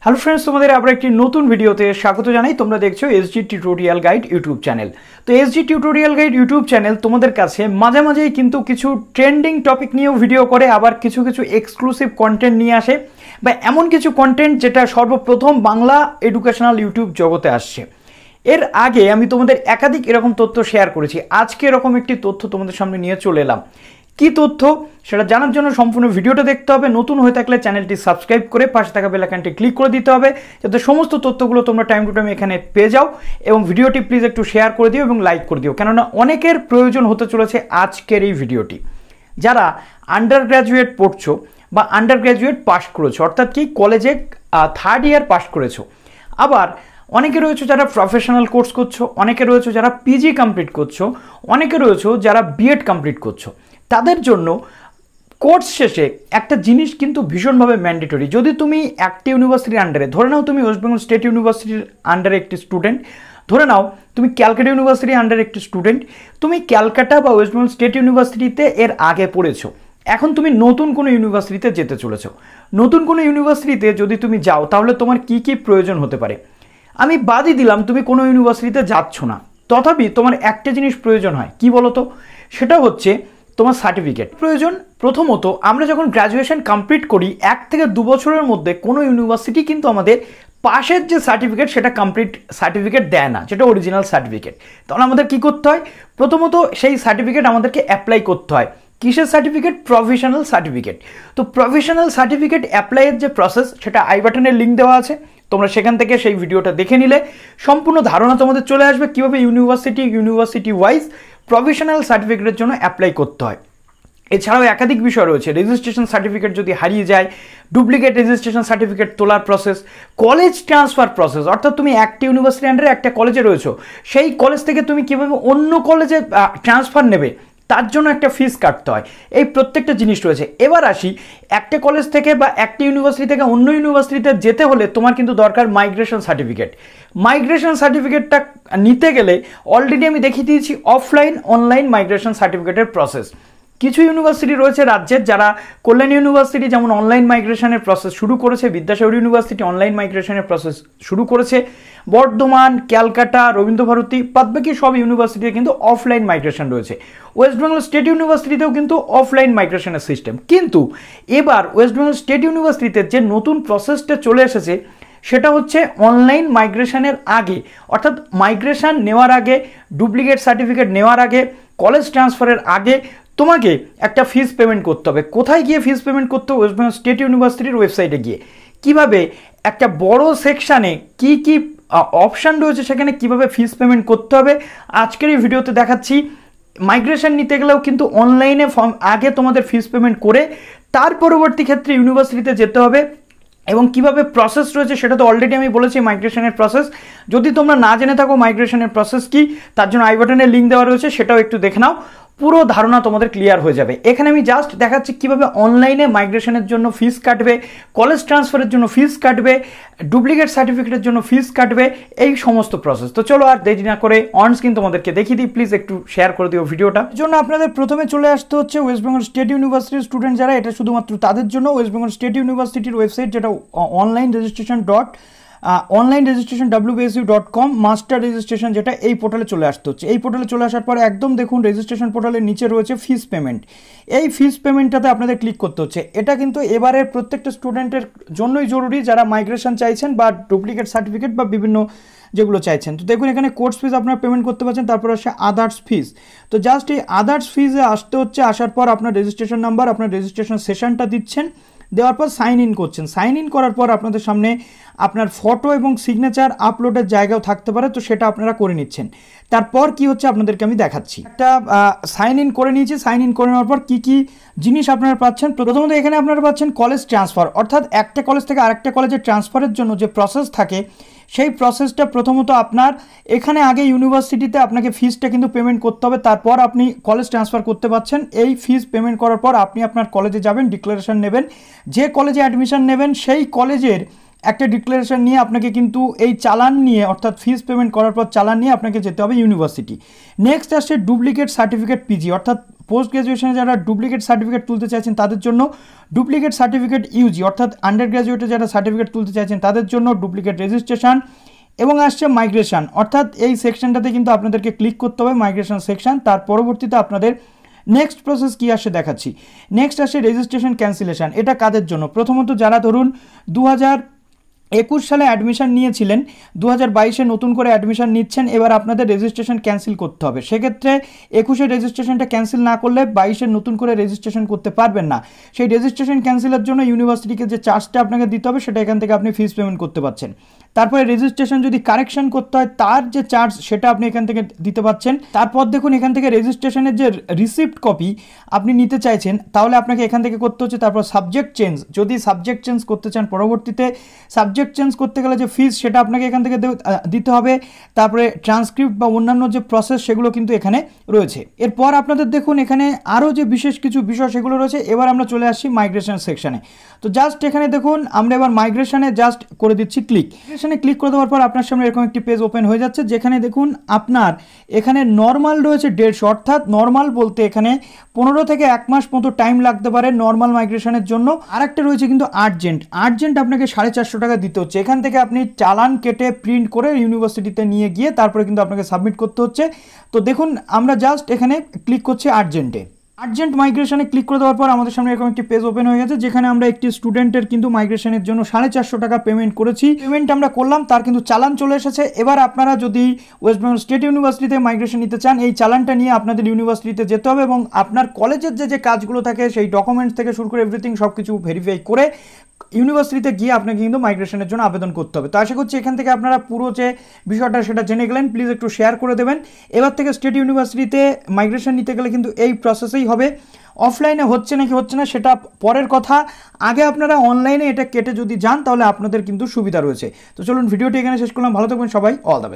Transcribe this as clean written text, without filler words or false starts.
Hello friends, তোমাদের আবার একটি নতুন ভিডিওতে স্বাগত জানাই। তোমরা দেখছো SG tutorial guide YouTube channel. তো SG tutorial guide YouTube channel তোমাদের কাছে মাঝে মাঝেই কিন্তু কিছু ট্রেন্ডিং টপিক নিয়েও ভিডিও করে, আবার কিছু কিছু এক্সক্লুসিভ কন্টেন্ট নিয়ে আসে, বা এমন কিছু কন্টেন্ট যেটা সর্বপ্রথম বাংলা এডুকেশনাল ইউটিউব জগতে আসছে। এর আগে আমি তোমাদের একাধিক এরকম তথ্য শেয়ার করেছি। আজকে এরকম একটি তথ্য তোমাদের সামনে নিয়ে চলে এলাম। কি তথ্য সেটা জানার জন্য সম্পূর্ণ ভিডিওটা দেখতে হবে। নতুন হয়ে থাকলে চ্যানেলটি সাবস্ক্রাইব করে পাশে থাকা বেল আইকনটি ক্লিক করে দিতে হবে, যাতে সমস্ত তথ্যগুলো তোমরা টাইম টু টাইম এখানে পেয়ে যাও। এবং ভিডিওটি প্লিজ একটু শেয়ার করে দিও এবং লাইক করে দিও, কেননা অনেকের প্রয়োজন হতে চলেছে আজকের এই ভিডিওটি। যারা আন্ডার গ্র্যাজুয়েট পড়ছো বা আন্ডার গ্র্যাজুয়েট পাস করেছো, অর্থাৎ কি কলেজে থার্ড ইয়ার পাস করেছো, আবার অনেকে রয়েছে যারা প্রফেশনাল কোর্স করছো, অনেকে রয়েছে যারা পিজি কমপ্লিট করছো, অনেকে রয়েছে যারা বিএড কমপ্লিট করছো। তাদের জন্য কোর্স শেষে একটা জিনিস কিন্তু ভীষণভাবে ম্যান্ডেটরি। যদি তুমি একটা ইউনিভার্সিটির আন্ডারে, ধরে নাও তুমি ওয়েস্ট বেঙ্গল স্টেট ইউনিভার্সিটির আন্ডারে একটি স্টুডেন্ট, ধরে নাও তুমি ক্যালকাটা ইউনিভার্সিটির আন্ডারে একটি স্টুডেন্ট, তুমি ক্যালকাটা বা ওয়েস্ট বেঙ্গল স্টেট ইউনিভার্সিটিতে এর আগে পড়েছো, এখন তুমি নতুন কোনো ইউনিভার্সিটিতে যেতে চলেছো। নতুন কোনো ইউনিভার্সিটিতে যদি তুমি যাও, তাহলে তোমার কি কি প্রয়োজন হতে পারে। আমি বাদই দিলাম তুমি কোনো ইউনিভার্সিটিতে যাচ্ছ না, তথাপি তোমার একটা জিনিস প্রয়োজন হয়, কি বলো তো? সেটা হচ্ছে তোমার সার্টিফিকেট প্রয়োজন। প্রথমত, আমরা যখন গ্র্যাজুয়েশন কমপ্লিট করি 1 থেকে 2 বছরের মধ্যে কোনো ইউনিভার্সিটি কিন্তু আমাদের পাশের যে সার্টিফিকেট সেটা কমপ্লিট সার্টিফিকেট দেয় না, যেটা অরিজিনাল সার্টিফিকেট। তাহলে আমাদের কি করতে হয়? প্রথমত সেই সার্টিফিকেট আমাদেরকে অ্যাপ্লাই করতে হয়। কিসের সার্টিফিকেট? Provisional certificate. তো প্রভিশনাল সার্টিফিকেট অ্যাপ্লাইয়ের যে প্রসেস, সেটা আই বাটনের লিঙ্ক দেওয়া আছে, তোমরা সেখান থেকে সেই ভিডিওটা দেখে নিলে সম্পূর্ণ ধারণা তোমাদের চলে আসবে কীভাবে ইউনিভার্সিটি ওয়াইজ প্রভিশনাল সার্টিফিকেটের জন্য অ্যাপ্লাই করতে হয়। এছাড়াও একাধিক বিষয় রয়েছে। রেজিস্ট্রেশন সার্টিফিকেট যদি হারিয়ে যায়, ডুপ্লিকেট রেজিস্ট্রেশন সার্টিফিকেট তোলার প্রসেস, কলেজ ট্রান্সফার প্রসেস, অর্থাৎ তুমি একটা ইউনিভার্সিটি আন্ডারে একটা কলেজে রয়েছো, সেই কলেজ থেকে তুমি কীভাবে অন্য কলেজে ট্রান্সফার নেবে, তার জন্য একটা ফিস কাটতে হয়। এই প্রত্যেকটা জিনিস রয়েছে। এবার আসি, একটা কলেজ থেকে বা একটা ইউনিভার্সিটি থেকে অন্য ইউনিভার্সিটিতে যেতে হলে তোমার কিন্তু দরকার মাইগ্রেশন সার্টিফিকেট। মাইগ্রেশন সার্টিফিকেটটা নিতে গেলে অলরেডি আমি দেখিয়ে দিয়েছি অফলাইন অনলাইন মাইগ্রেশন সার্টিফিকেটের প্রসেস। কিছু ইউনিভার্সিটি রয়েছে রাজ্যের, যারা কল্যাণ ইউনিভার্সিটি যেমন অনলাইন মাইগ্রেশনের প্রসেস শুরু করেছে, বিদ্যাসাগর ইউনিভার্সিটি অনলাইন মাইগ্রেশনের প্রসেস শুরু করেছে, বর্ধমান, ক্যালকাটা, রবীন্দ্রভারতী, বাদবাকি সব ইউনিভার্সিটিতে কিন্তু অফলাইন মাইগ্রেশন রয়েছে। ওয়েস্ট বেঙ্গল স্টেট ইউনিভার্সিটিতেও কিন্তু অফলাইন মাইগ্রেশনের সিস্টেম। কিন্তু এবার ওয়েস্ট বেঙ্গল স্টেট ইউনিভার্সিটিতে যে নতুন প্রসেসটা চলে এসেছে, সেটা হচ্ছে অনলাইন মাইগ্রেশনের আগে, অর্থাৎ মাইগ্রেশন নেওয়ার আগে, ডুপ্লিকেট সার্টিফিকেট নেওয়ার আগে, কলেজ ট্রান্সফারের আগে তোমাকে একটা ফিস পেমেন্ট করতে হবে। কোথায় গিয়ে ফিস পেমেন্ট করতে হবে? ওয়েস্ট বেঙ্গল স্টেট ইউনিভার্সিটির ওয়েবসাইটে গিয়ে। কিভাবে একটা বড় সেকশানে কি কি অপশান রয়েছে, সেখানে কিভাবে ফিস পেমেন্ট করতে হবে আজকের এই ভিডিওতে দেখাচ্ছি। মাইগ্রেশন নিতে গেলেও কিন্তু অনলাইনে আগে তোমাদের ফিস পেমেন্ট করে তার পরবর্তী ক্ষেত্রে ইউনিভার্সিটিতে যেতে হবে। এবং কিভাবে প্রসেস রয়েছে সেটা তো অলরেডি আমি বলেছি, মাইগ্রেশনের প্রসেস। যদি তোমরা না জেনে থাকো মাইগ্রেশনের প্রসেস কি, তার জন্য আই বাটনের লিঙ্ক দেওয়া রয়েছে, সেটাও একটু দেখে নাও, পুরো ধারণা তোমাদের ক্লিয়ার হয়ে যাবে। এখানে আমি জাস্ট দেখাচ্ছি কিভাবে অনলাইনে মাইগ্রেশনের জন্য ফিস কাটবে, কলেজ ট্রান্সফারের জন্য ফিস কাটবে, ডুপ্লিকেট সার্টিফিকেটের জন্য ফিস কাটবে, এই সমস্ত প্রসেস। তো চলো আর দেরি না করে অন স্ক্রিন তোমাদেরকে দেখিয়ে দিই। প্লিজ একটু শেয়ার করে দিও ভিডিওটা। এর জন্য আপনাদের প্রথমে চলে আসতে হচ্ছে ওয়েস্ট বেঙ্গল স্টেট ইউনিভার্সিটির স্টুডেন্ট যারা, এটা শুধুমাত্র তাদের জন্য। ওয়েস্ট বেঙ্গল স্টেট ইউনিভার্সিটির ওয়েবসাইট, যেটা online registration wbsu.com, master registration, যেটা এই পোর্টালে চলে আসতে হচ্ছে। এই পোর্টালে চলে আসার পর একদম দেখুন রেজিস্ট্রেশন পোর্টালের নিচে রয়েছে ফিস পেমেন্ট। এই ফিস পেমেন্টটাতে আপনাদের ক্লিক করতে হচ্ছে। এটা কিন্তু এবারের প্রত্যেকটা স্টুডেন্টের জন্যই জরুরি, যারা মাইগ্রেশন চাইছেন বা ডুপ্লিকেট সার্টিফিকেট বা বিভিন্ন যেগুলো চাইছেন। তো দেখুন এখানে কোর্স ফিস আপনারা পেমেন্ট করতে পারছেন, তারপর আসে আদার্স ফিস। তো জাস্ট এই আদার্স ফিজে আসতে হচ্ছে। আসার পর আপনার রেজিস্ট্রেশন নাম্বার, আপনার রেজিস্ট্রেশন সেশনটা দিচ্ছেন, দেওয়ার পর সাইন ইন করছেন। সাইন ইন করার পর আপনাদের সামনে আপনার ফটো এবং সিগনেচার আপলোডের জায়গাও থাকতে পারে, তো সেটা আপনারা করে নিচ্ছেন। তারপর কি হচ্ছে আপনাদেরকে আমি দেখাচ্ছি। একটা সাইন ইন করে নিয়েছি। সাইন ইন করে নেওয়ার পর কী কী জিনিস আপনারা পাচ্ছেন, প্রথমত এখানে আপনারা পাচ্ছেন কলেজ ট্রান্সফার, অর্থাৎ একটা কলেজ থেকে আরেকটা কলেজে ট্রান্সফারের জন্য যে প্রসেস থাকে, সেই প্রসেসটা প্রথমত আপনার এখানে আগে ইউনিভার্সিটিতে আপনাকে ফিসটা কিন্তু পেমেন্ট করতে হবে, তারপর আপনি কলেজ ট্রান্সফার করতে পারছেন। এই ফিস পেমেন্ট করার পর আপনি আপনার কলেজে যাবেন, ডিক্লারেশন নেবেন, যে কলেজে অ্যাডমিশন নেবেন সেই কলেজের একটা ডিক্লারেশন নিয়ে আপনাকে কিন্তু এই চালান নিয়ে, অর্থাৎ ফিস পেমেন্ট করার পর চালান নিয়ে আপনাকে যেতে হবে ইউনিভার্সিটি। নেক্সট আসছে ডুপ্লিকেট সার্টিফিকেট পিজি, অর্থাৎ পোস্ট গ্র্যাজুয়েশনে যারা ডুপ্লিকেট সার্টিফিকেট তুলতে চাইছেন তাদের জন্য ডুপ্লিকেট সার্টিফিকেট ইউজি, অর্থাৎ আন্ডার গ্র্যাজুয়েটে যারা সার্টিফিকেট তুলতে চাইছেন তাদের জন্য ডুপ্লিকেট রেজিস্ট্রেশন, এবং আসছে মাইগ্রেশন, অর্থাৎ এই সেকশনটাতে কিন্তু আপনাদেরকে ক্লিক করতে হবে মাইগ্রেশন সেকশন। তার পরবর্তীতে আপনাদের নেক্সট প্রসেস কী আসে দেখাচ্ছি। নেক্সট আসে রেজিস্ট্রেশন ক্যান্সেলেশন। এটা কাদের জন্য? প্রথমত যারা ধরুন 2021 সালে অ্যাডমিশন নিয়েছিলেন, 2022-এ নতুন করে অ্যাডমিশন নিচ্ছেন, এবার আপনাদের রেজিস্ট্রেশন ক্যান্সেল করতে হবে। সেক্ষেত্রে 21-এর রেজিস্ট্রেশনটা ক্যান্সেল না করলে 22-এর নতুন করে রেজিস্ট্রেশন করতে পারবেন না। সেই রেজিস্ট্রেশন ক্যান্সেলের জন্য ইউনিভার্সিটিকে যে চার্জটা আপনাকে দিতে হবে সেটা এখান থেকে আপনি ফিস পেমেন্ট করতে পারছেন। তারপরে রেজিস্ট্রেশন যদি কারেকশন করতে হয় তার যে চার্জ সেটা আপনি এখান থেকে দিতে পারছেন। তারপর দেখুন এখান থেকে রেজিস্ট্রেশনের যে রিসিপ্ট কপি আপনি নিতে চাইছেন তাহলে আপনাকে এখান থেকে করতে হচ্ছে। তারপর সাবজেক্ট চেঞ্জ, যদি সাবজেক্ট চেঞ্জ করতে চান পরবর্তীতে সাবজেক্ট চেঞ্জ করতে গেলে যে ফিস সেটা আপনাকে এখান থেকে দিতে হবে। তারপরে ট্রান্সক্রিপ্ট বা অন্যান্য যে প্রসেস সেগুলো কিন্তু এখানে রয়েছে। এরপর আপনাদের দেখুন এখানে আরও যে বিশেষ কিছু বিষয় সেগুলো রয়েছে। এবার আমরা চলে আসছি মাইগ্রেশন সেকশনে। তো জাস্ট এখানে দেখুন আমরা এবার মাইগ্রেশনে জাস্ট করে দিচ্ছি ক্লিক। মাইগ্রেশনে ক্লিক করে দেওয়ার পর আপনার সামনে এরকম একটি পেজ ওপেন হয়ে যাচ্ছে, যেখানে দেখুন আপনার এখানে নর্মাল রয়েছে 150, অর্থাৎ নর্মাল বলতে এখানে 15 থেকে 1 মাস মতো টাইম লাগতে পারে নর্মাল মাইগ্রেশনের জন্য। আর একটা রয়েছে কিন্তু আর্জেন্ট আপনাকে 450 টাকা দিতে হচ্ছে। এখান থেকে আপনি চালান কেটে প্রিন্ট করে ইউনিভার্সিটিতে নিয়ে গিয়ে তারপরে কিন্তু আপনাকে সাবমিট করতে হচ্ছে। তো দেখুন আমরা জাস্ট এখানে ক্লিক করছি আর্জেন্ট মাইগ্রেশনে ক্লিক করে দেওয়ার পর আমাদের সামনে এরকম একটি পেজ ওপেন হয়ে গেছে, যেখানে আমরা একটি স্টুডেন্টের কিন্তু মাইগ্রেশনের জন্য 450 টাকা পেমেন্ট করেছি। পেমেন্ট আমরা করলাম, তার কিন্তু চালান চলে এসেছে। এবার আপনারা যদি ওয়েস্ট বেঙ্গল স্টেট ইউনিভার্সিটিতে মাইগ্রেশন নিতে চান এই চালানটা নিয়ে আপনাদের ইউনিভার্সিটিতে যেতে হবে এবং আপনার কলেজের যে কাজগুলো থাকে সেই ডকুমেন্টস থেকে শুরু করে এভরিথিং সব কিছু ভেরিফাই করে ইউনিভার্সিটিতে গিয়ে আপনাকে কিন্তু মাইগ্রেশনের জন্য আবেদন করতে হবে। তো আশা করছি এখান থেকে আপনারা পুরো যে বিষয়টা সেটা জেনে গেলেন। প্লিজ একটু শেয়ার করে দেবেন। এবার থেকে স্টেট ইউনিভার্সিটিতে মাইগ্রেশন নিতে গেলে কিন্তু এই প্রসেসেই হবে। অফলাইনে হচ্ছে নাকি হচ্ছে না সেটা পরের কথা, আগে আপনারা অনলাইনে এটা কেটে যদি যান তাহলে আপনাদের কিন্তু সুবিধা রয়েছে। তো চলুন ভিডিওটি এখানে শেষ করলাম। ভালো থাকবেন সবাই, অল দ্য বেস্ট।